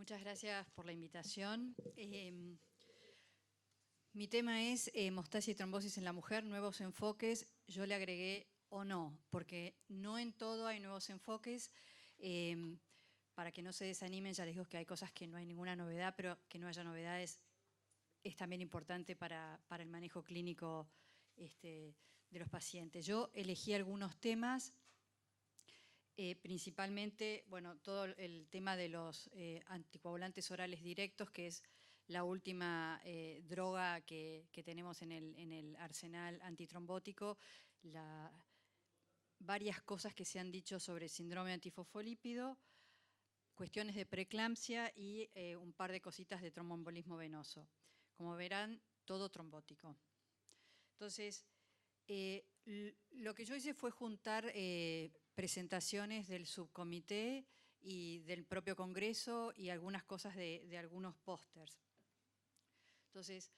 Muchas gracias por la invitación. Mi tema es hemostasia y trombosis en la mujer, nuevos enfoques. Yo le agregué o no, porque no en todo hay nuevos enfoques. Para que no se desanimen, ya les digo que hay cosas que no hay ninguna novedad, pero que no haya novedades es también importante para el manejo clínico de los pacientes. Yo elegí algunos temas. Principalmente, bueno, todo el tema de los anticoagulantes orales directos, que es la última droga que tenemos en el arsenal antitrombótico, varias cosas que se han dicho sobre síndrome antifosfolípido, cuestiones de preeclampsia y un par de cositas de tromboembolismo venoso. Como verán, todo trombótico. Entonces, lo que yo hice fue juntar presentaciones del subcomité y del propio congreso y algunas cosas de algunos pósters. Entonces,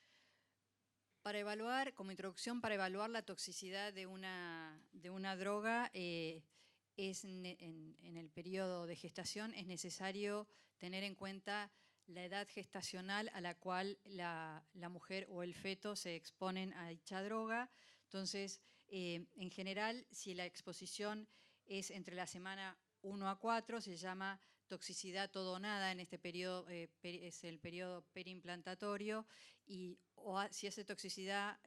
para evaluar, como introducción, para evaluar la toxicidad de una droga, en el periodo de gestación es necesario tener en cuenta la edad gestacional a la cual la mujer o el feto se exponen a dicha droga. Entonces, en general, si la exposición es entre la semana 1 a 4, se llama toxicidad todo o nada. En este periodo es el periodo periimplantatorio, y si hace toxicidad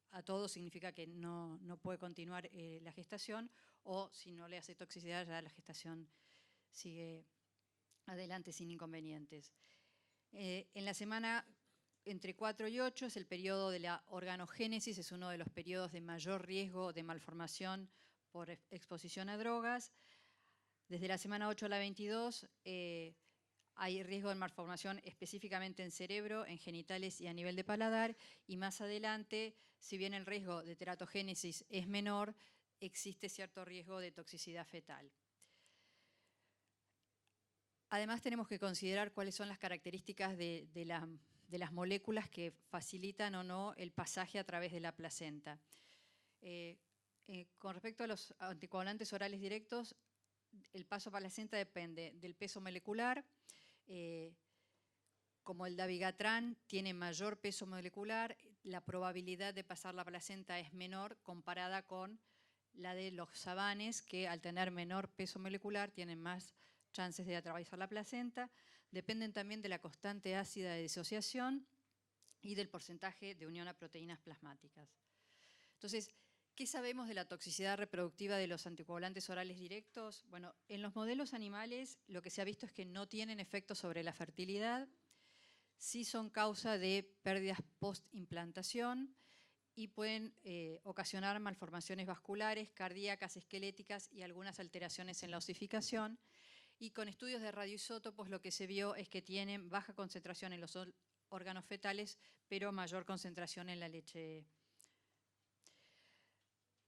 a todo significa que no puede continuar la gestación, o si no le hace toxicidad ya la gestación sigue adelante sin inconvenientes. En la semana entre 4 y 8 es el periodo de la organogénesis, es uno de los periodos de mayor riesgo de malformación por exposición a drogas. Desde la semana 8 a la 22 hay riesgo de malformación específicamente en cerebro, en genitales y a nivel de paladar, y más adelante, si bien el riesgo de teratogénesis es menor, existe cierto riesgo de toxicidad fetal. Además, tenemos que considerar cuáles son las características de las moléculas que facilitan o no el pasaje a través de la placenta. Con respecto a los anticoagulantes orales directos, el paso a placenta depende del peso molecular. Como el dabigatran tiene mayor peso molecular, la probabilidad de pasar la placenta es menor comparada con la de los sabanes, que al tener menor peso molecular tienen más chances de atravesar la placenta. Dependen también de la constante ácida de disociación y del porcentaje de unión a proteínas plasmáticas. Entonces, ¿qué sabemos de la toxicidad reproductiva de los anticoagulantes orales directos? Bueno, en los modelos animales lo que se ha visto es que no tienen efecto sobre la fertilidad, sí son causa de pérdidas post-implantación y pueden ocasionar malformaciones vasculares, cardíacas, esqueléticas y algunas alteraciones en la osificación. Y con estudios de radioisótopos lo que se vio es que tienen baja concentración en los órganos fetales, pero mayor concentración en la leche.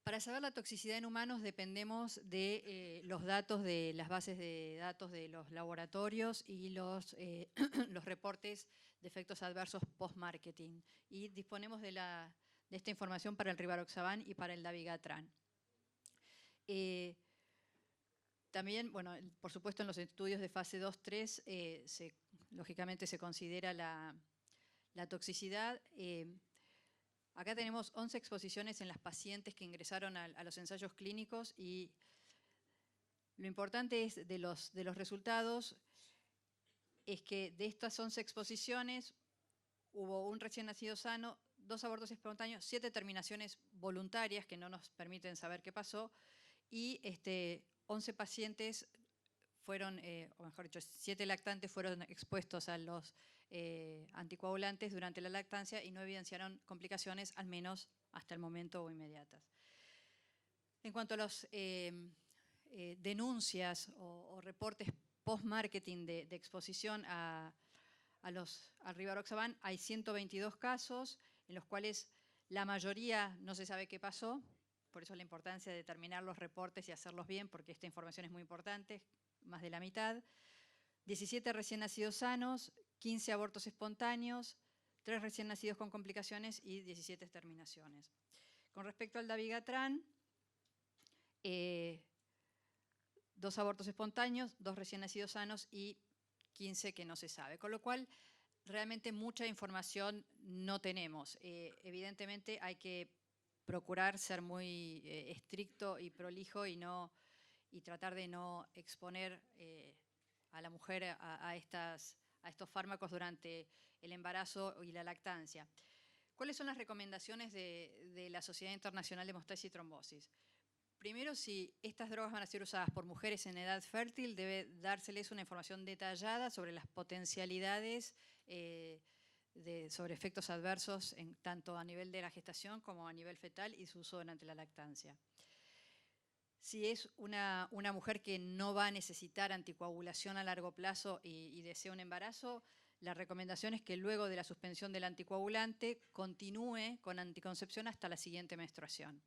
Para saber la toxicidad en humanos dependemos de los datos de las bases de datos de los laboratorios y los reportes de efectos adversos post-marketing. Y disponemos de esta información para el rivaroxaban y para el dabigatran. También, bueno, por supuesto, en los estudios de fase 2-3, lógicamente se considera la toxicidad. Acá tenemos 11 exposiciones en las pacientes que ingresaron a los ensayos clínicos, y lo importante es de los resultados es que de estas 11 exposiciones hubo un recién nacido sano, 2 abortos espontáneos, 7 terminaciones voluntarias que no nos permiten saber qué pasó, y 11 pacientes fueron, o mejor dicho, 7 lactantes fueron expuestos a los anticoagulantes durante la lactancia y no evidenciaron complicaciones, al menos hasta el momento o inmediatas. En cuanto a las denuncias o reportes post-marketing de exposición al rivaroxaban, hay 122 casos, en los cuales la mayoría no se sabe qué pasó. Por eso la importancia de terminar los reportes y hacerlos bien, porque esta información es muy importante. Más de la mitad, 17 recién nacidos sanos, 15 abortos espontáneos, 3 recién nacidos con complicaciones y 17 terminaciones. Con respecto al dabigatran, 2 abortos espontáneos, 2 recién nacidos sanos y 15 que no se sabe. Con lo cual, realmente mucha información no tenemos. Evidentemente hay que procurar ser muy estricto y prolijo y tratar de no exponer a la mujer a estos fármacos durante el embarazo y la lactancia. ¿Cuáles son las recomendaciones de la Sociedad Internacional de Hemostasis y Trombosis? Primero, si estas drogas van a ser usadas por mujeres en edad fértil, debe dárseles una información detallada sobre las potencialidades sobre efectos adversos tanto a nivel de la gestación como a nivel fetal y su uso durante la lactancia. Si es una mujer que no va a necesitar anticoagulación a largo plazo y desea un embarazo, la recomendación es que luego de la suspensión del anticoagulante continúe con anticoncepción hasta la siguiente menstruación.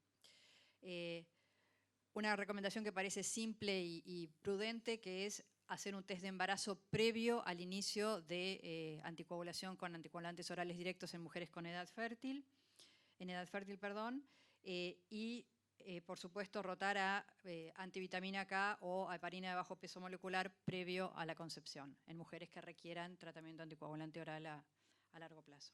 Una recomendación que parece simple y prudente, que es hacer un test de embarazo previo al inicio de anticoagulación con anticoagulantes orales directos en mujeres con edad fértil, y por supuesto rotar a antivitamina K o a heparina de bajo peso molecular previo a la concepción en mujeres que requieran tratamiento anticoagulante oral a largo plazo.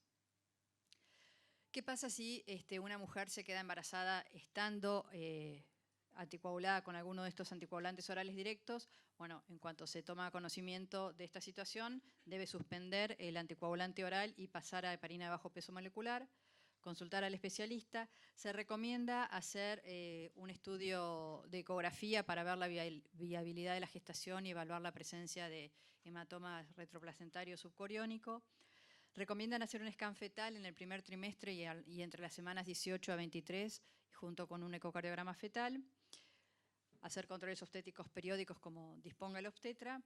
¿Qué pasa si una mujer se queda embarazada estando anticoagulada con alguno de estos anticoagulantes orales directos? Bueno, en cuanto se toma conocimiento de esta situación, debe suspender el anticoagulante oral y pasar a heparina de bajo peso molecular, consultar al especialista. Se recomienda hacer un estudio de ecografía para ver la viabilidad de la gestación y evaluar la presencia de hematoma retroplacentario subcoriónico. Recomiendan hacer un scan fetal en el primer trimestre y entre las semanas 18 a 23, junto con un ecocardiograma fetal. Hacer controles obstétricos periódicos como disponga el obstetra.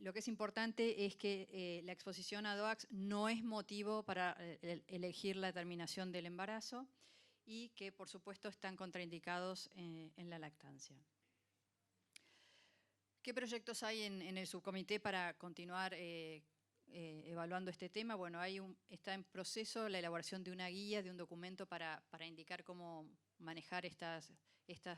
Lo que es importante es que la exposición a DOACs no es motivo para elegir la terminación del embarazo y que, por supuesto, están contraindicados en la lactancia. ¿Qué proyectos hay en el subcomité para continuar evaluando este tema? Bueno, está en proceso la elaboración de una guía, de un documento para indicar cómo manejar estas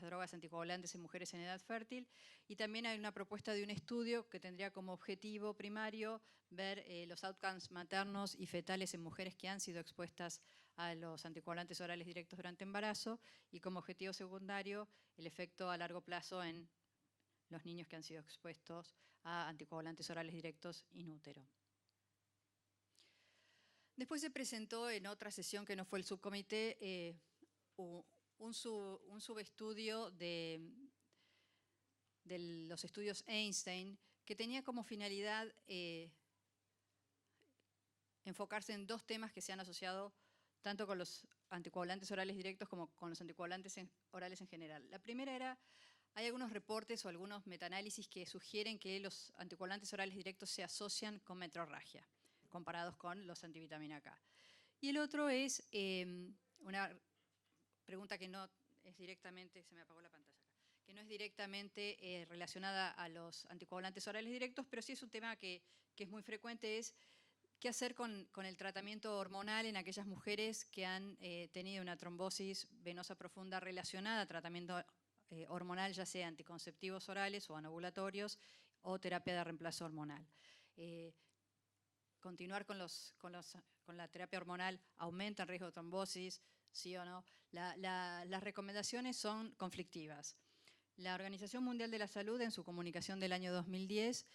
drogas anticoagulantes en mujeres en edad fértil, y también hay una propuesta de un estudio que tendría como objetivo primario ver los outcomes maternos y fetales en mujeres que han sido expuestas a los anticoagulantes orales directos durante embarazo, y como objetivo secundario el efecto a largo plazo en los niños que han sido expuestos a anticoagulantes orales directos in útero. Después se presentó en otra sesión que no fue el subcomité un subestudio de los estudios Einstein, que tenía como finalidad enfocarse en dos temas que se han asociado tanto con los anticoagulantes orales directos como con los anticoagulantes orales en general. La primera era, hay algunos reportes o algunos metaanálisis que sugieren que los anticoagulantes orales directos se asocian con metrorragia, comparados con los antivitamina K. Y el otro es una pregunta que no es directamente, se me apagó la pantalla acá, que no es directamente relacionada a los anticoagulantes orales directos, pero sí es un tema que es muy frecuente, es qué hacer con el tratamiento hormonal en aquellas mujeres que han tenido una trombosis venosa profunda relacionada a tratamiento hormonal, ya sea anticonceptivos orales o anovulatorios o terapia de reemplazo hormonal. Continuar con la terapia hormonal aumenta el riesgo de trombosis, sí o no. Las recomendaciones son conflictivas. La Organización Mundial de la Salud, en su comunicación del año 2010,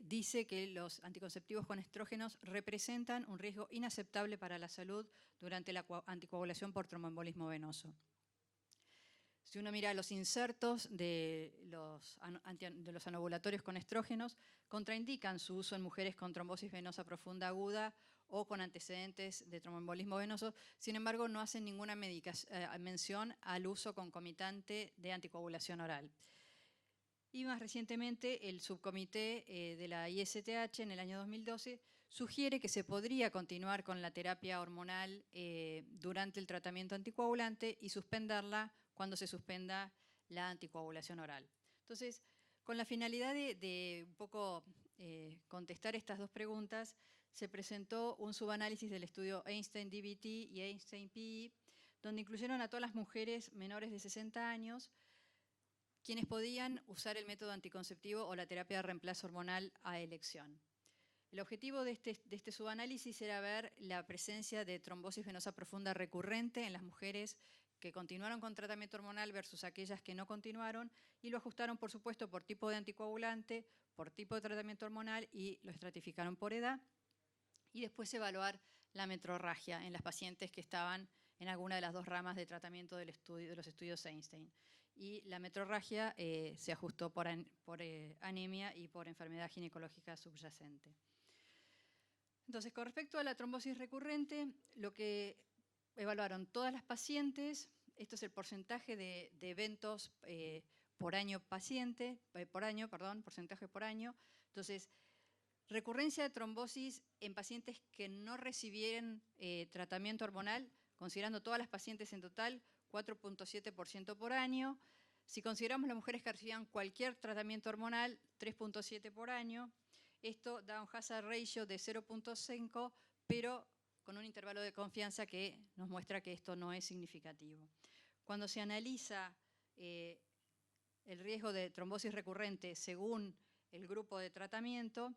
dice que los anticonceptivos con estrógenos representan un riesgo inaceptable para la salud durante la anticoagulación por tromboembolismo venoso. Si uno mira los insertos de los anovulatorios con estrógenos, contraindican su uso en mujeres con trombosis venosa profunda aguda o con antecedentes de tromboembolismo venoso. Sin embargo, no hacen ninguna mención al uso concomitante de anticoagulación oral. Y más recientemente, el subcomité de la ISTH en el año 2012 sugiere que se podría continuar con la terapia hormonal durante el tratamiento anticoagulante y suspenderla cuando se suspenda la anticoagulación oral. Entonces, con la finalidad de un poco contestar estas dos preguntas, se presentó un subanálisis del estudio Einstein-DBT y Einstein-PE, donde incluyeron a todas las mujeres menores de 60 años quienes podían usar el método anticonceptivo o la terapia de reemplazo hormonal a elección. El objetivo de este subanálisis era ver la presencia de trombosis venosa profunda recurrente en las mujeres que continuaron con tratamiento hormonal versus aquellas que no continuaron, y lo ajustaron, por supuesto, por tipo de anticoagulante, por tipo de tratamiento hormonal, y lo estratificaron por edad. Y después evaluar la metrorragia en las pacientes que estaban en alguna de las dos ramas de tratamiento de los estudios Einstein. Y la metrorragia se ajustó por anemia y por enfermedad ginecológica subyacente. Entonces, con respecto a la trombosis recurrente, lo que evaluaron todas las pacientes, esto es el porcentaje de eventos por año paciente, porcentaje por año. Entonces, recurrencia de trombosis en pacientes que no recibieron tratamiento hormonal, considerando todas las pacientes en total, 4.7% por año. Si consideramos las mujeres que recibían cualquier tratamiento hormonal, 3.7 por año. Esto da un hazard ratio de 0.5, pero con un intervalo de confianza que nos muestra que esto no es significativo. Cuando se analiza el riesgo de trombosis recurrente según el grupo de tratamiento,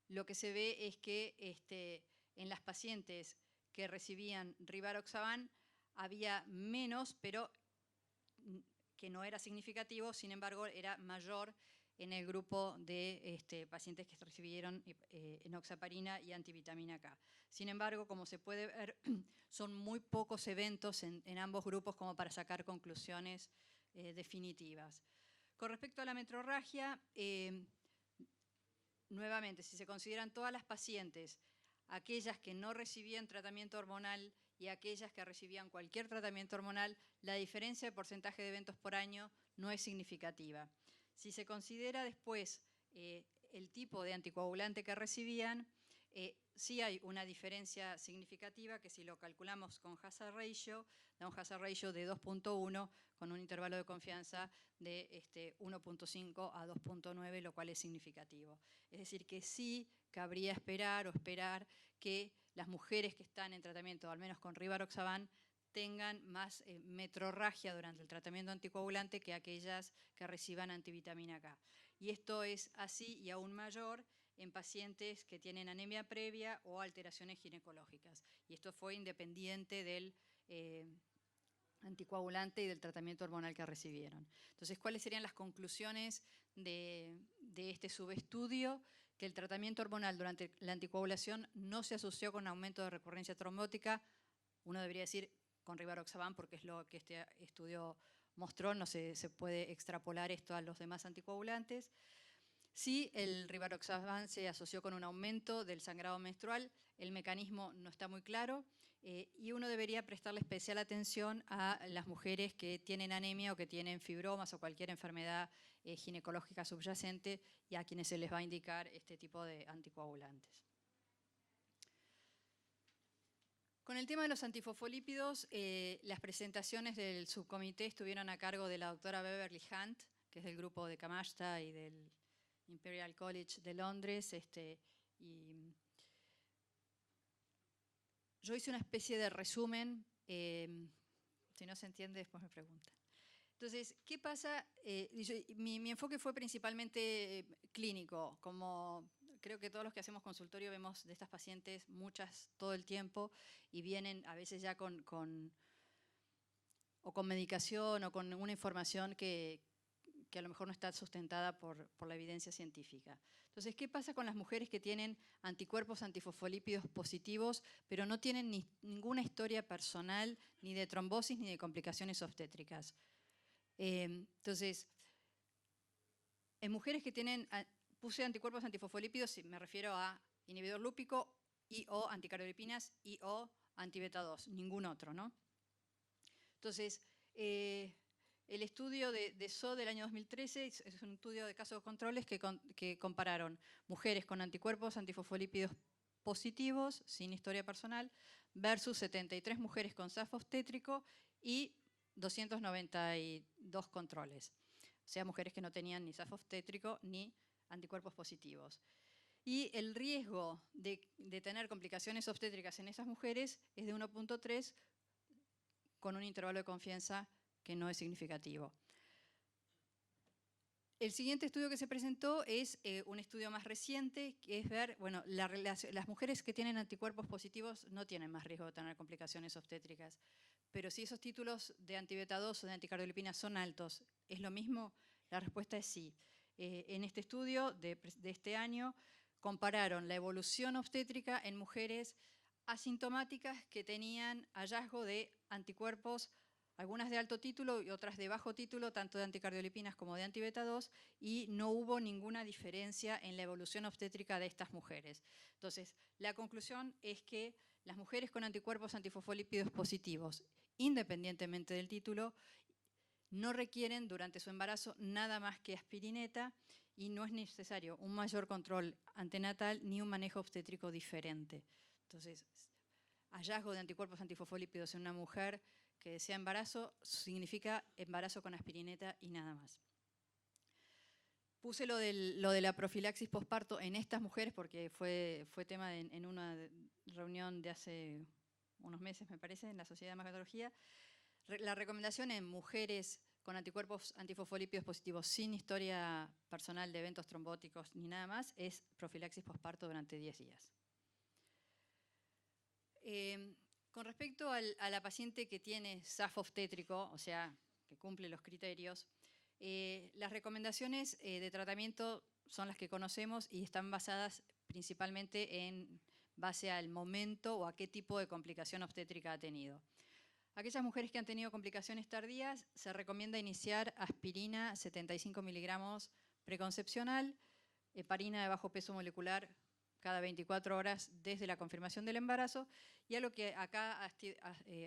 lo que se ve es que en las pacientes que recibían Rivaroxaban había menos, pero que no era significativo, sin embargo era mayor en el grupo de pacientes que recibieron enoxaparina y antivitamina K. Sin embargo, como se puede ver, son muy pocos eventos en ambos grupos como para sacar conclusiones definitivas. Con respecto a la metrorragia, nuevamente, si se consideran todas las pacientes, aquellas que no recibían tratamiento hormonal y aquellas que recibían cualquier tratamiento hormonal, la diferencia de porcentaje de eventos por año no es significativa. Si se considera después el tipo de anticoagulante que recibían, sí hay una diferencia significativa que si lo calculamos con hazard ratio, da un hazard ratio de 2.1 con un intervalo de confianza de 1.5 a 2.9, lo cual es significativo. Es decir, que sí cabría esperar que las mujeres que están en tratamiento, al menos con Rivaroxaban, tengan más metrorragia durante el tratamiento anticoagulante que aquellas que reciban antivitamina K. Y esto es así y aún mayor en pacientes que tienen anemia previa o alteraciones ginecológicas. Y esto fue independiente del anticoagulante y del tratamiento hormonal que recibieron. Entonces, ¿cuáles serían las conclusiones de este subestudio? Que el tratamiento hormonal durante la anticoagulación no se asoció con aumento de recurrencia trombótica, uno debería decir con Rivaroxaban, porque es lo que este estudio mostró, no se puede extrapolar esto a los demás anticoagulantes. Sí, el Rivaroxaban se asoció con un aumento del sangrado menstrual, el mecanismo no está muy claro, y uno debería prestarle especial atención a las mujeres que tienen anemia o que tienen fibromas o cualquier enfermedad ginecológica subyacente, y a quienes se les va a indicar este tipo de anticoagulantes. Con el tema de los antifosfolípidos, las presentaciones del subcomité estuvieron a cargo de la doctora Beverly Hunt, que es del grupo de Camashta y del Imperial College de Londres, y yo hice una especie de resumen, si no se entiende después me preguntan. Entonces, ¿qué pasa? Mi enfoque fue principalmente clínico, como creo que todos los que hacemos consultorio vemos de estas pacientes, muchas todo el tiempo, y vienen a veces ya con medicación o con una información que a lo mejor no está sustentada por la evidencia científica. Entonces, ¿qué pasa con las mujeres que tienen anticuerpos antifosfolípidos positivos, pero no tienen ninguna historia personal, ni de trombosis, ni de complicaciones obstétricas? Entonces, en mujeres que tienen, puse anticuerpos antifosfolípidos, me refiero a inhibidor lúpico y o anticardiolipinas y o antibeta 2, ningún otro, ¿no? Entonces, el estudio de SO del año 2013 es un estudio de casos controles que compararon mujeres con anticuerpos antifosfolípidos positivos, sin historia personal, versus 73 mujeres con SAF obstétrico y 292 controles. O sea, mujeres que no tenían ni SAF obstétrico ni anticuerpos positivos. Y el riesgo de tener complicaciones obstétricas en esas mujeres es de 1.3 con un intervalo de confianza que no es significativo. El siguiente estudio que se presentó es un estudio más reciente, que es ver, bueno, las mujeres que tienen anticuerpos positivos no tienen más riesgo de tener complicaciones obstétricas, pero si esos títulos de anti-beta 2 o de anticardiolipina son altos, ¿es lo mismo? La respuesta es sí. En este estudio de este año compararon la evolución obstétrica en mujeres asintomáticas que tenían hallazgo de anticuerpos, algunas de alto título y otras de bajo título, tanto de anticardiolipinas como de anti-beta 2, y no hubo ninguna diferencia en la evolución obstétrica de estas mujeres. Entonces, la conclusión es que las mujeres con anticuerpos antifosfolípidos positivos, independientemente del título, no requieren durante su embarazo nada más que aspirineta y no es necesario un mayor control antenatal ni un manejo obstétrico diferente. Entonces, hallazgo de anticuerpos antifosfolípidos en una mujer que desea embarazo significa embarazo con aspirineta y nada más. Puse lo de la profilaxis posparto en estas mujeres porque fue tema en una reunión de hace unos meses, me parece, en la Sociedad de Hematología. La recomendación en mujeres con anticuerpos antifosfolípidos positivos sin historia personal de eventos trombóticos ni nada más es profilaxis posparto durante 10 días. Con respecto a la paciente que tiene SAF obstétrico, o sea, que cumple los criterios, las recomendaciones de tratamiento son las que conocemos y están basadas principalmente en base al momento o a qué tipo de complicación obstétrica ha tenido. Aquellas mujeres que han tenido complicaciones tardías, se recomienda iniciar aspirina 75 miligramos preconcepcional, heparina de bajo peso molecular cada 24 horas desde la confirmación del embarazo, y algo que acá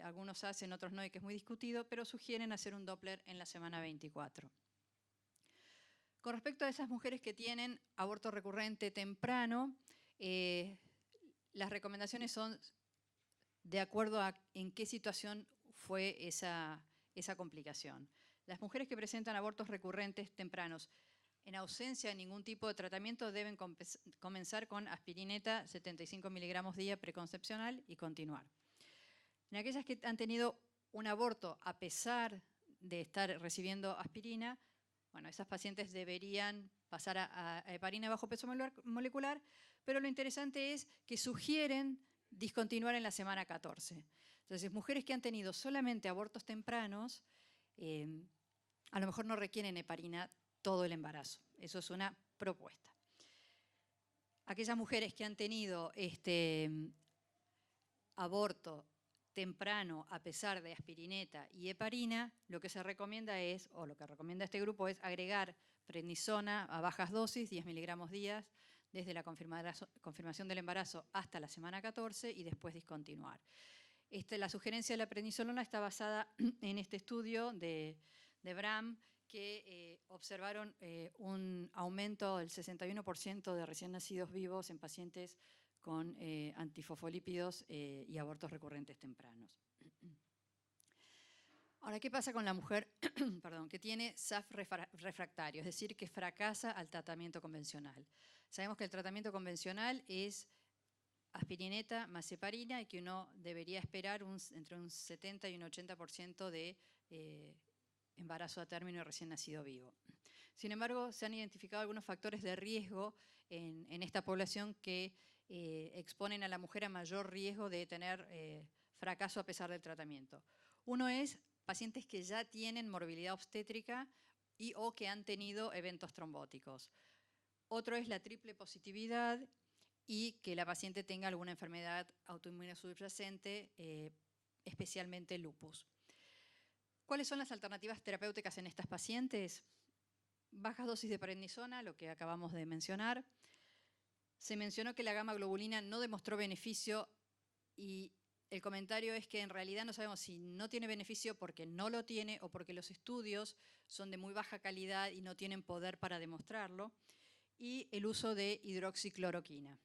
algunos hacen, otros no, y que es muy discutido, pero sugieren hacer un Doppler en la semana 24. Con respecto a esas mujeres que tienen aborto recurrente temprano, las recomendaciones son de acuerdo a en qué situación fue esa complicación. Las mujeres que presentan abortos recurrentes tempranos, en ausencia de ningún tipo de tratamiento, deben comenzar con aspirineta 75 miligramos día preconcepcional y continuar. En aquellas que han tenido un aborto a pesar de estar recibiendo aspirina, bueno, esas pacientes deberían pasar a heparina bajo peso molecular, pero lo interesante es que sugieren discontinuar en la semana 14. Entonces, mujeres que han tenido solamente abortos tempranos, a lo mejor no requieren heparina todo el embarazo. Eso es una propuesta. Aquellas mujeres que han tenido aborto temprano a pesar de aspirineta y heparina, lo que se recomienda es, o lo que recomienda este grupo es agregar prednisona a bajas dosis, 10 miligramos días, desde la confirmación del embarazo hasta la semana 14 y después discontinuar. La sugerencia de la prednisolona está basada en este estudio de Bram, que observaron un aumento del 61% de recién nacidos vivos en pacientes con antifosfolípidos y abortos recurrentes tempranos. Ahora, ¿qué pasa con la mujer perdón, que tiene SAF refractario, es decir, que fracasa al tratamiento convencional? Sabemos que el tratamiento convencional es aspirineta más heparina y que uno debería esperar entre un 70 y un 80% de embarazo a término y recién nacido vivo. Sin embargo, se han identificado algunos factores de riesgo en esta población que exponen a la mujer a mayor riesgo de tener fracaso a pesar del tratamiento. Uno es pacientes que ya tienen morbilidad obstétrica y o que han tenido eventos trombóticos. Otro es la triple positividad y que la paciente tenga alguna enfermedad autoinmune subyacente, especialmente lupus. ¿Cuáles son las alternativas terapéuticas en estas pacientes? Bajas dosis de prednisona, lo que acabamos de mencionar. Se mencionó que la gamma globulina no demostró beneficio y el comentario es que en realidad no sabemos si no tiene beneficio porque no lo tiene o porque los estudios son de muy baja calidad y no tienen poder para demostrarlo. Y el uso de hidroxicloroquina.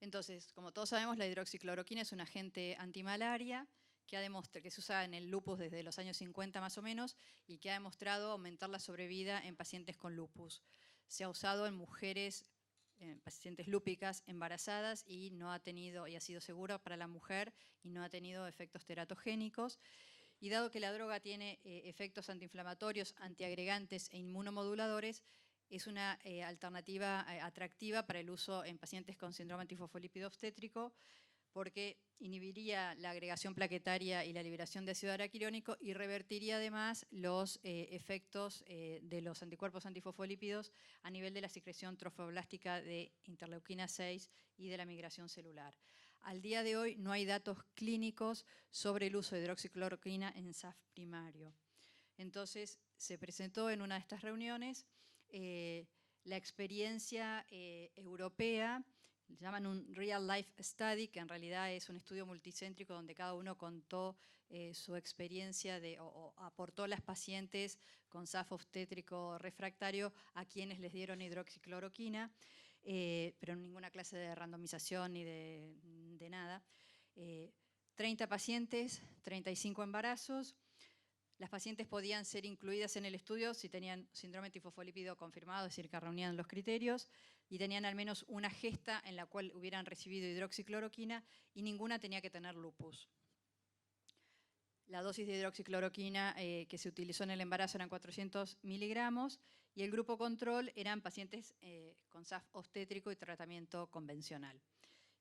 Entonces, como todos sabemos, la hidroxicloroquina es un agente antimalaria que se usa en el lupus desde los años 50 más o menos y que ha demostrado aumentar la sobrevida en pacientes con lupus. Se ha usado en mujeres, pacientes lúpicas embarazadas y ha sido segura para la mujer y no ha tenido efectos teratogénicos. Y dado que la droga tiene efectos antiinflamatorios, antiagregantes e inmunomoduladores, es una alternativa atractiva para el uso en pacientes con síndrome antifosfolípido obstétrico, porque inhibiría la agregación plaquetaria y la liberación de ácido araquirónico y revertiría además los efectos de los anticuerpos antifosfolípidos a nivel de la secreción trofoblástica de interleuquina 6 y de la migración celular. Al día de hoy no hay datos clínicos sobre el uso de hidroxicloroquina en SAF primario. Entonces se presentó en una de estas reuniones la experiencia europea, llaman un real life study, que en realidad es un estudio multicéntrico donde cada uno contó su experiencia o aportó las pacientes con SAF obstétrico refractario a quienes les dieron hidroxicloroquina, pero ninguna clase de randomización ni de nada. 30 pacientes, 35 embarazos. Las pacientes podían ser incluidas en el estudio si tenían síndrome antifosfolípido confirmado, es decir, que reunían los criterios, y tenían al menos una gesta en la cual hubieran recibido hidroxicloroquina y ninguna tenía que tener lupus. La dosis de hidroxicloroquina que se utilizó en el embarazo eran 400 miligramos y el grupo control eran pacientes con SAF obstétrico y tratamiento convencional.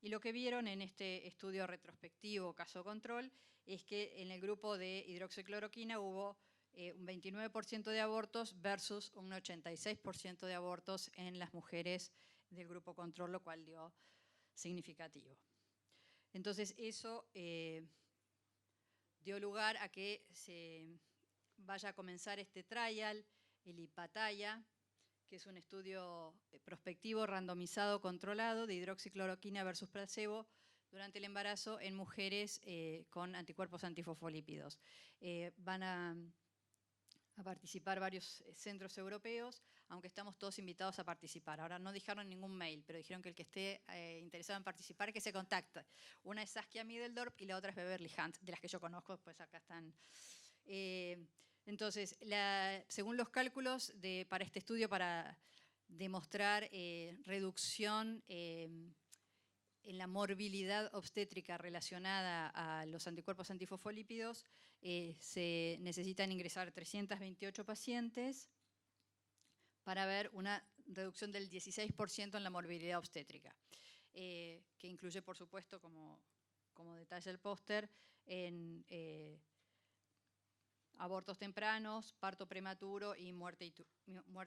Y lo que vieron en este estudio retrospectivo caso control es que en el grupo de hidroxicloroquina hubo un 29% de abortos versus un 86% de abortos en las mujeres del grupo control, lo cual dio significativo. Entonces eso dio lugar a que se vaya a comenzar este trial, el IPATAYA, que es un estudio prospectivo randomizado controlado de hidroxicloroquina versus placebo durante el embarazo en mujeres con anticuerpos antifosfolípidos. Van a participar varios centros europeos, aunque estamos todos invitados a participar. Ahora no dejaron ningún mail, pero dijeron que el que esté interesado en participar, que se contacte. Una es Saskia Middeldorp y la otra es Beverly Hunt, de las que yo conozco, pues acá están. Entonces, según los cálculos para este estudio, para demostrar reducción en la morbilidad obstétrica relacionada a los anticuerpos antifosfolípidos, se necesitan ingresar 328 pacientes para ver una reducción del 16% en la morbilidad obstétrica, que incluye, por supuesto, como detalla el póster, en abortos tempranos, parto prematuro y muerte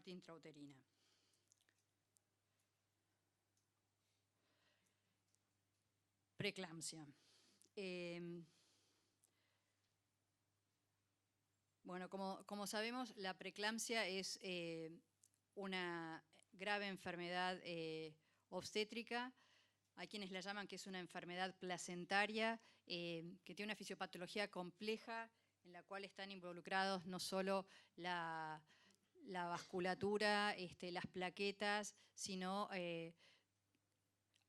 intrauterina. Preeclampsia. Bueno, como sabemos, la preeclampsia es una grave enfermedad obstétrica. Hay quienes la llaman que es una enfermedad placentaria, que tiene una fisiopatología compleja, en la cual están involucrados no solo la vasculatura, las plaquetas, sino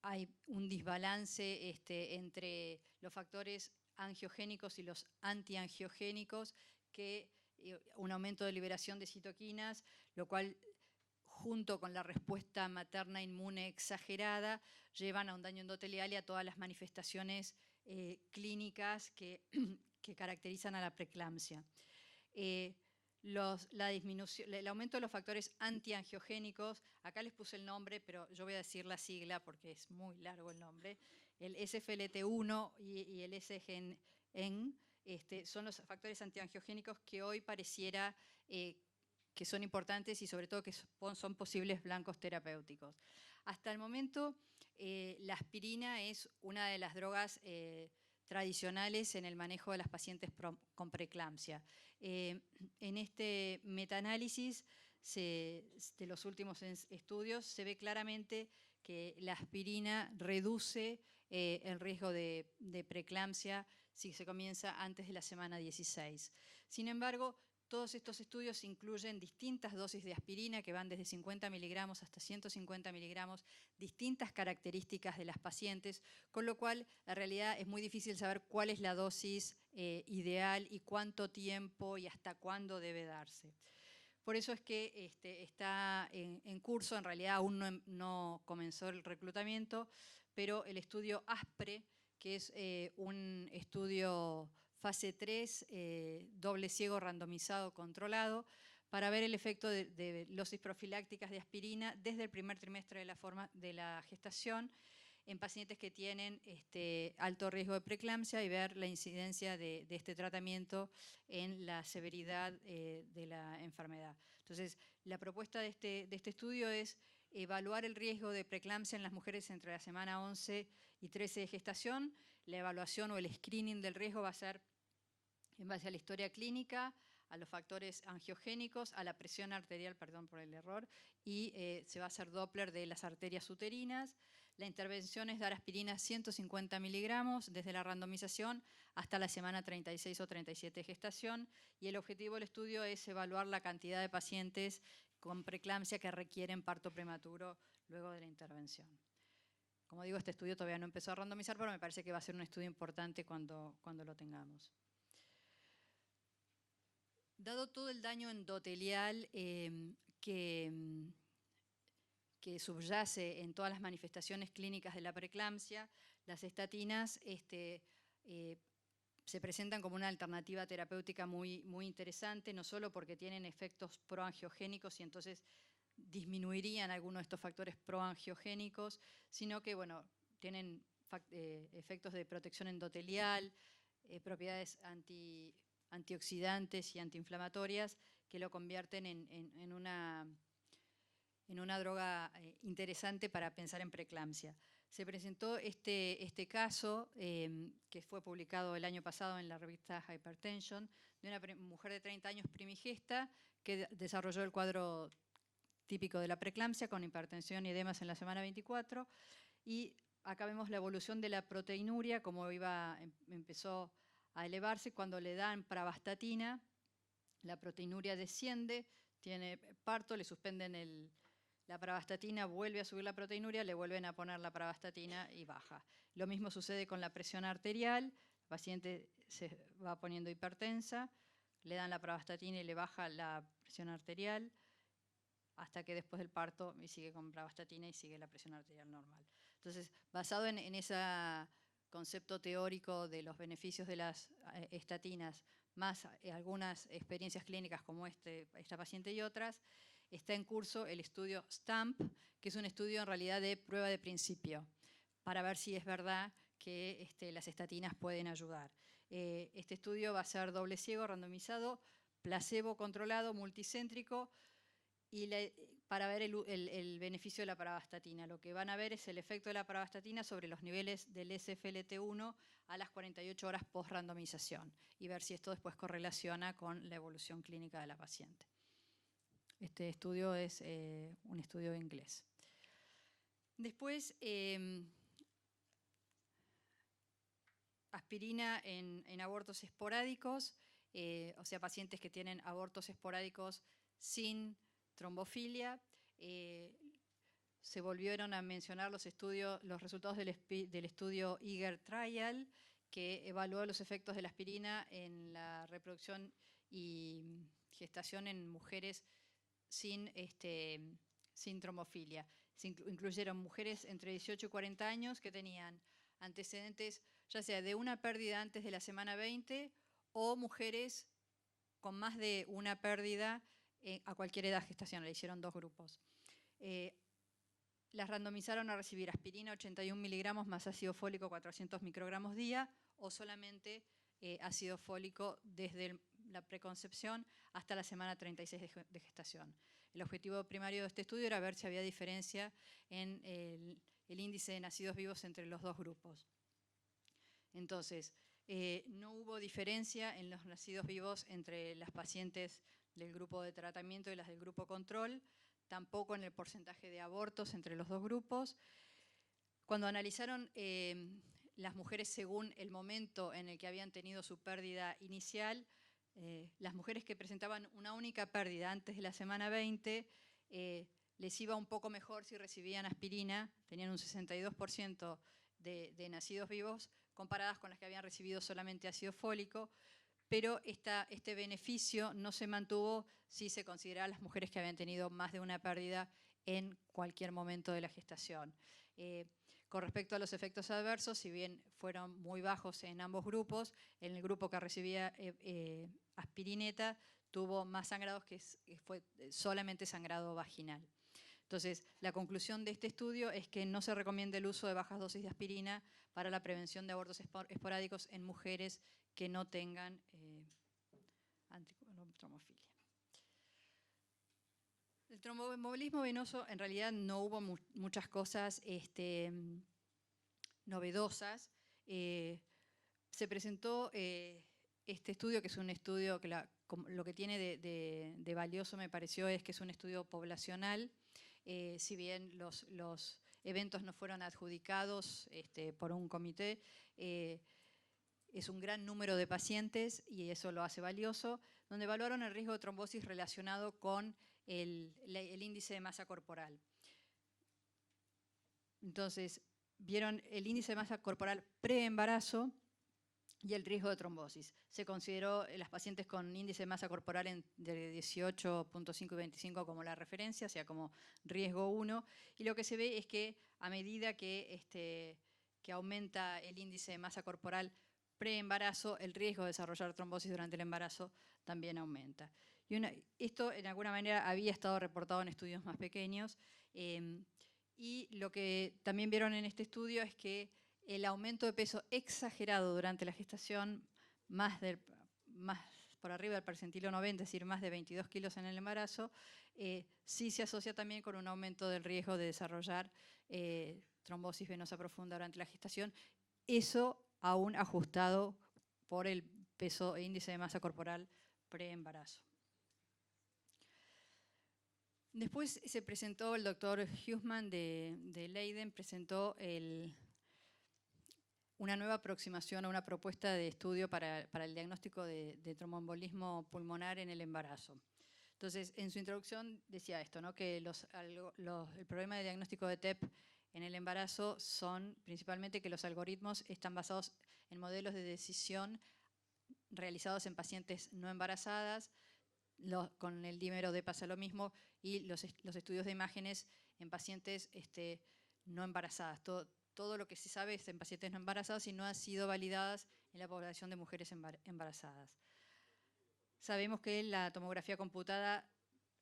hay un desbalance entre los factores angiogénicos y los antiangiogénicos, un aumento de liberación de citoquinas, lo cual junto con la respuesta materna inmune exagerada, llevan a un daño endotelial y a todas las manifestaciones clínicas que caracterizan a la preeclampsia. El aumento de los factores antiangiogénicos, acá les puse el nombre, pero yo voy a decir la sigla porque es muy largo el nombre, el SFLT1 y el SGN, son los factores antiangiogénicos que hoy pareciera que son importantes y sobre todo que son posibles blancos terapéuticos. Hasta el momento, la aspirina es una de las drogas tradicionales en el manejo de las pacientes con preeclampsia. En este metaanálisis de los últimos estudios se ve claramente que la aspirina reduce el riesgo de preeclampsia si se comienza antes de la semana 16. Sin embargo, todos estos estudios incluyen distintas dosis de aspirina que van desde 50 miligramos hasta 150 miligramos, distintas características de las pacientes, con lo cual en realidad es muy difícil saber cuál es la dosis ideal y cuánto tiempo y hasta cuándo debe darse. Por eso es que está en curso, en realidad aún no comenzó el reclutamiento, pero el estudio ASPRE, que es un estudio fase 3, doble ciego randomizado controlado, para ver el efecto de dosis profilácticas de aspirina desde el primer trimestre de la gestación en pacientes que tienen alto riesgo de preeclampsia y ver la incidencia de este tratamiento en la severidad de la enfermedad. Entonces, la propuesta de este estudio es evaluar el riesgo de preeclampsia en las mujeres entre la semana 11 y 13 de gestación. La evaluación o el screening del riesgo va a ser en base a la historia clínica, a los factores angiogénicos, a la presión arterial, perdón por el error, y se va a hacer Doppler de las arterias uterinas. La intervención es dar aspirina 150 miligramos desde la randomización hasta la semana 36 o 37 de gestación, y el objetivo del estudio es evaluar la cantidad de pacientes con preeclampsia que requieren parto prematuro luego de la intervención. Como digo, este estudio todavía no empezó a randomizar, pero me parece que va a ser un estudio importante cuando lo tengamos. Dado todo el daño endotelial que subyace en todas las manifestaciones clínicas de la preeclampsia, las estatinas se presentan como una alternativa terapéutica muy, muy interesante, no solo porque tienen efectos proangiogénicos y entonces disminuirían algunos de estos factores proangiogénicos, sino que bueno, tienen efectos de protección endotelial, propiedades antioxidantes y antiinflamatorias que lo convierten en una droga interesante para pensar en preeclampsia. Se presentó este caso que fue publicado el año pasado en la revista Hypertension, de una mujer de 30 años primigesta que desarrolló el cuadro típico de la preeclampsia con hipertensión y edemas en la semana 24, y acá vemos la evolución de la proteinuria, cómo empezó a elevarse cuando le dan pravastatina. La proteinuria desciende, tiene parto, le suspenden la pravastatina, vuelve a subir la proteinuria, le vuelven a poner la pravastatina y baja. Lo mismo sucede con la presión arterial, la paciente se va poniendo hipertensa, le dan la pravastatina y le baja la presión arterial, hasta que después del parto sigue con pravastatina y sigue la presión arterial normal. Entonces, basado en ese concepto teórico de los beneficios de las estatinas, más algunas experiencias clínicas como esta paciente y otras, está en curso el estudio STAMP, que es un estudio en realidad de prueba de principio, para ver si es verdad que las estatinas pueden ayudar. Este estudio va a ser doble ciego, randomizado, placebo controlado, multicéntrico, y para ver el beneficio de la pravastatina. Lo que van a ver es el efecto de la pravastatina sobre los niveles del SFLT1 a las 48 horas post-randomización y ver si esto después correlaciona con la evolución clínica de la paciente. Este estudio es un estudio inglés. Después, aspirina en abortos esporádicos, o sea, pacientes que tienen abortos esporádicos sin trombofilia. Se volvieron a mencionar los resultados del estudio Eager Trial, que evaluó los efectos de la aspirina en la reproducción y gestación en mujeres sin trombofilia. Se incluyeron mujeres entre 18 y 40 años que tenían antecedentes ya sea de una pérdida antes de la semana 20 o mujeres con más de una pérdida a cualquier edad gestacional. Le hicieron dos grupos. Las randomizaron a recibir aspirina 81 miligramos más ácido fólico 400 microgramos día o solamente ácido fólico desde la preconcepción hasta la semana 36 de gestación. El objetivo primario de este estudio era ver si había diferencia en el índice de nacidos vivos entre los dos grupos. Entonces, no hubo diferencia en los nacidos vivos entre las pacientes del grupo de tratamiento y las del grupo control, tampoco en el porcentaje de abortos entre los dos grupos. Cuando analizaron las mujeres según el momento en el que habían tenido su pérdida inicial, las mujeres que presentaban una única pérdida antes de la semana 20, les iba un poco mejor si recibían aspirina, tenían un 62% de nacidos vivos, comparadas con las que habían recibido solamente ácido fólico, pero este beneficio no se mantuvo si se consideraban las mujeres que habían tenido más de una pérdida en cualquier momento de la gestación. Con respecto a los efectos adversos, si bien fueron muy bajos en ambos grupos, en el grupo que recibía aspirineta tuvo más sangrados que fue solamente sangrado vaginal. Entonces, la conclusión de este estudio es que no se recomienda el uso de bajas dosis de aspirina para la prevención de abortos esporádicos en mujeres que no tengan trombofilia. El tromboembolismo venoso, en realidad no hubo muchas cosas novedosas. Se presentó este estudio, que es un estudio que lo que tiene de valioso me pareció es que es un estudio poblacional. Si bien los eventos no fueron adjudicados por un comité, es un gran número de pacientes y eso lo hace valioso, donde evaluaron el riesgo de trombosis relacionado con el índice de masa corporal. Entonces, vieron el índice de masa corporal preembarazo y el riesgo de trombosis. Se consideró las pacientes con índice de masa corporal de 18.5 y 25 como la referencia, o sea, como riesgo 1. Y lo que se ve es que a medida que aumenta el índice de masa corporal preembarazo, el riesgo de desarrollar trombosis durante el embarazo también aumenta. Esto, en alguna manera, había estado reportado en estudios más pequeños. Y lo que también vieron en este estudio es que el aumento de peso exagerado durante la gestación, más por arriba del percentilo 90, es decir, más de 22 kilos en el embarazo, sí se asocia también con un aumento del riesgo de desarrollar trombosis venosa profunda durante la gestación. Eso aún ajustado por el peso e índice de masa corporal preembarazo. Después se presentó el doctor Huseman de Leiden, presentó una nueva aproximación a una propuesta de estudio para el diagnóstico de tromboembolismo pulmonar en el embarazo. Entonces, en su introducción decía esto, ¿no? Que el problema de diagnóstico de TEP en el embarazo son principalmente que los algoritmos están basados en modelos de decisión realizados en pacientes no embarazadas. Con el dímero D pasa lo mismo, y los estudios de imágenes en pacientes no embarazadas. Todo lo que se sabe es en pacientes no embarazados y no ha sido validadas en la población de mujeres embarazadas. Sabemos que la tomografía computada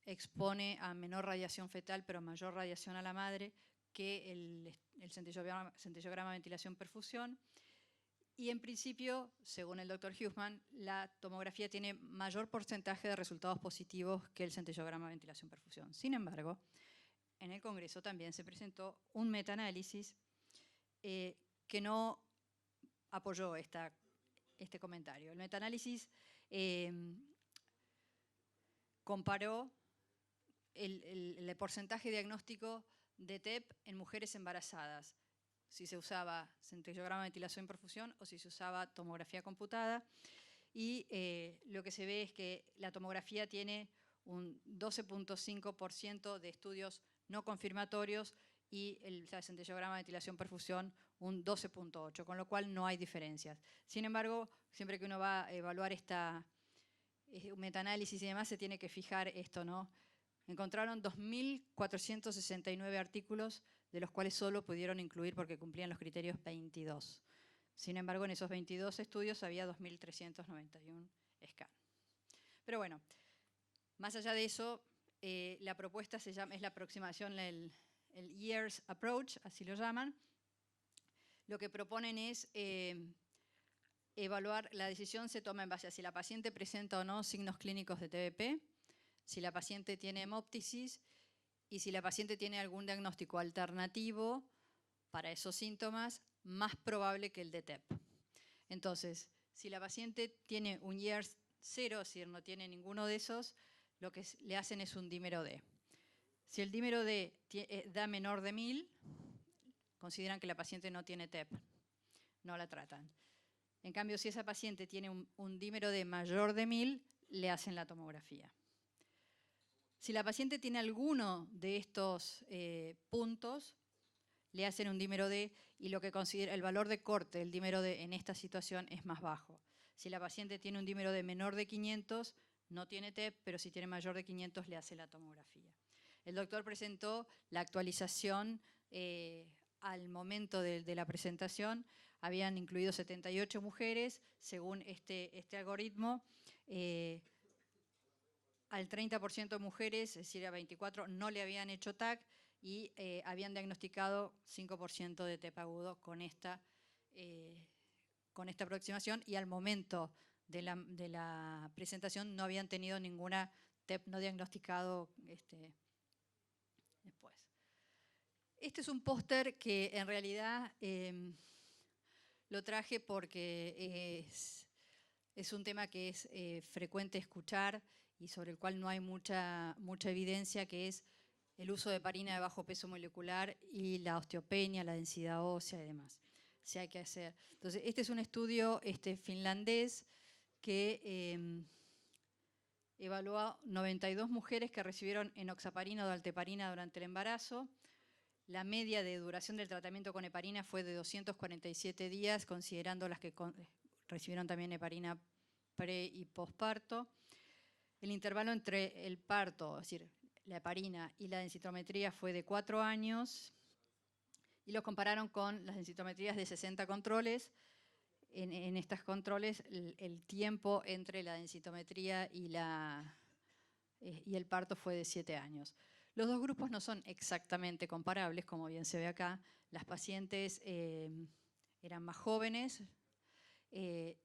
expone a menor radiación fetal, pero mayor radiación a la madre que el centellograma ventilación-perfusión. Y en principio, según el doctor Huseman, la tomografía tiene mayor porcentaje de resultados positivos que el centellograma ventilación-perfusión. Sin embargo, en el Congreso también se presentó un metaanálisis que no apoyó este comentario. El metaanálisis comparó el porcentaje diagnóstico de TEP en mujeres embarazadas, si se usaba centellograma ventilación-perfusión o si se usaba tomografía computada, y lo que se ve es que la tomografía tiene un 12.5% de estudios no confirmatorios y el centellograma ventilación-perfusión un 12.8%, con lo cual no hay diferencias. Sin embargo, siempre que uno va a evaluar un metaanálisis y demás, se tiene que fijar esto, ¿no? Encontraron 2.469 artículos, de los cuales solo pudieron incluir, porque cumplían los criterios, 22. Sin embargo, en esos 22 estudios había 2.391 scans. Pero bueno, más allá de eso, la propuesta es la aproximación, el Years Approach, así lo llaman. Lo que proponen es evaluar, la decisión se toma en base a si la paciente presenta o no signos clínicos de TBP, si la paciente tiene hemóptisis y si la paciente tiene algún diagnóstico alternativo para esos síntomas, más probable que el de TEP. Entonces, si la paciente tiene un Years 0, es decir, no tiene ninguno de esos, lo que le hacen es un dímero D. Si el dímero D da menor de 1000, consideran que la paciente no tiene TEP, no la tratan. En cambio, si esa paciente tiene un dímero D mayor de 1000, le hacen la tomografía. Si la paciente tiene alguno de estos puntos, le hacen un dímero D y lo que considera el valor de corte del dímero D en esta situación es más bajo. Si la paciente tiene un dímero D menor de 500, no tiene TEP, pero si tiene mayor de 500 le hace la tomografía. El doctor presentó la actualización al momento de la presentación habían incluido 78 mujeres, según este algoritmo. Al 30% de mujeres, es decir, a 24, no le habían hecho TAC y habían diagnosticado 5% de TEP agudo con esta aproximación, y al momento de la presentación no habían tenido ninguna TEP no diagnosticado después. Este es un póster que en realidad lo traje porque es un tema que es frecuente escuchar y sobre el cual no hay mucha evidencia, que es el uso de heparina de bajo peso molecular y la osteopenia, la densidad ósea y demás. Si hay que hacer. Entonces, este es un estudio finlandés que evaluó 92 mujeres que recibieron enoxaparina o dalteparina durante el embarazo. La media de duración del tratamiento con heparina fue de 247 días, considerando las que recibieron también heparina pre y posparto. El intervalo entre el parto, es decir, la heparina y la densitometría, fue de 4 años, y los compararon con las densitometrías de 60 controles. En estos controles, el tiempo entre la densitometría y el parto fue de 7 años. Los dos grupos no son exactamente comparables, como bien se ve acá. Las pacientes eran más jóvenes,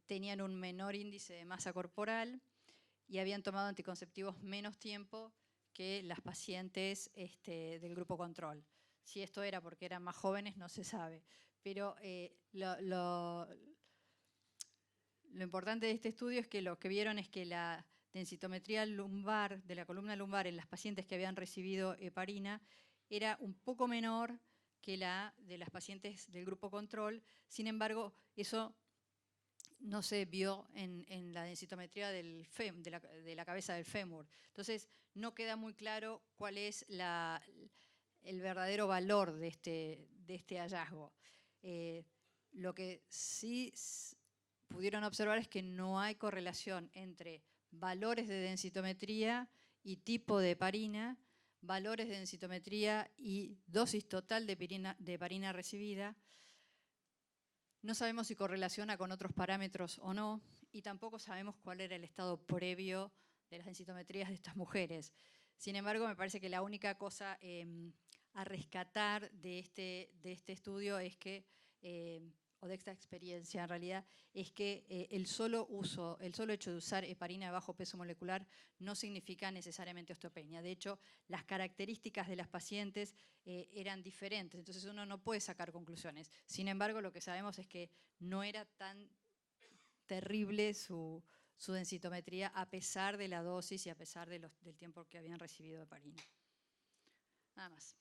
tenían un menor índice de masa corporal y habían tomado anticonceptivos menos tiempo que las pacientes del grupo control. Si esto era porque eran más jóvenes, no se sabe. Pero lo importante de este estudio es que lo que vieron es que la densitometría lumbar, de la columna lumbar en las pacientes que habían recibido heparina, era un poco menor que la de las pacientes del grupo control. Sin embargo, eso no se vio en la densitometría de la cabeza del fémur. Entonces, no queda muy claro cuál es el verdadero valor de este hallazgo. Lo que sí pudieron observar es que no hay correlación entre valores de densitometría y tipo de heparina, valores de densitometría y dosis total de heparina recibida. No sabemos si correlaciona con otros parámetros o no, y tampoco sabemos cuál era el estado previo de las densitometrías de estas mujeres. Sin embargo, me parece que la única cosa a rescatar de este estudio es que, o de esta experiencia en realidad, es que el solo hecho de usar heparina de bajo peso molecular no significa necesariamente osteopenia. De hecho, las características de las pacientes eran diferentes, entonces uno no puede sacar conclusiones. Sin embargo, lo que sabemos es que no era tan terrible su densitometría, a pesar de la dosis y a pesar del tiempo que habían recibido heparina. Nada más.